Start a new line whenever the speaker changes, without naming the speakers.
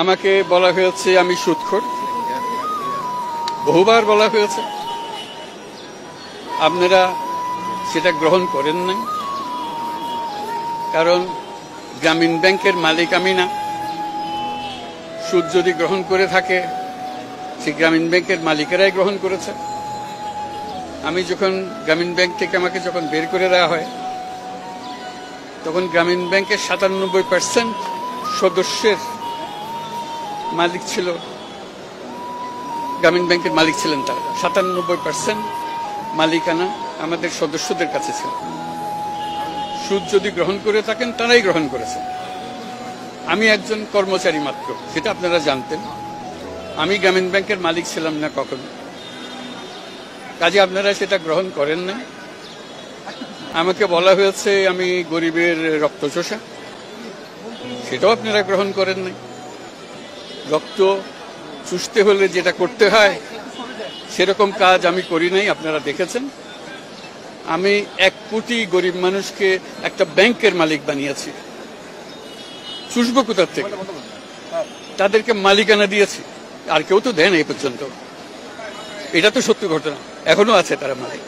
আমাকে বলা হয়েছে আমি সুদখোর, বহুবার বলা হয়েছে। আপনারা সেটা গ্রহণ করেন নাই, কারণ গ্রামীণ ব্যাংকের মালিক আমি না। সুদ যদি গ্রহণ করে থাকে, সে গ্রামীণ ব্যাংকের মালিকেরাই গ্রহণ করেছে। আমি যখন গ্রামীণ ব্যাংক থেকে আমাকে যখন বের করে দেওয়া হয়, তখন গ্রামীণ ব্যাংকের ৯৭% সদস্যের মালিক ছিল, গ্রামীণ ব্যাংকের মালিক ছিলেন তারা। ৯৭% মালিকানা আমাদের সদস্যদের কাছে ছিল। সুদ যদি গ্রহণ করে থাকেন, তারাই গ্রহণ করেছে। আমি একজন কর্মচারী মাত্র, সেটা আপনারা জানতেন। আমি গ্রামীণ ব্যাংকের মালিক ছিলাম না কখনো। কাজে আপনারা সেটা গ্রহণ করেন না। আমাকে বলা হয়েছে আমি গরিবের রক্তচোষা, সেটাও আপনারা গ্রহণ করেন নাই। রক্ত চুষতে হলে যেটা করতে হয়, সেরকম কাজ আমি করি নাই, আপনারা দেখেছেন। আমি ১ কোটি গরিব মানুষকে একটা ব্যাংকের মালিক বানিয়েছি। চুষবো কোথার থেকে? তাদেরকে মালিকানা দিয়েছি, আর কেউ তো দেন এই পর্যন্ত। এটা তো সত্যি ঘটনা, এখনো আছে তারা মালিক।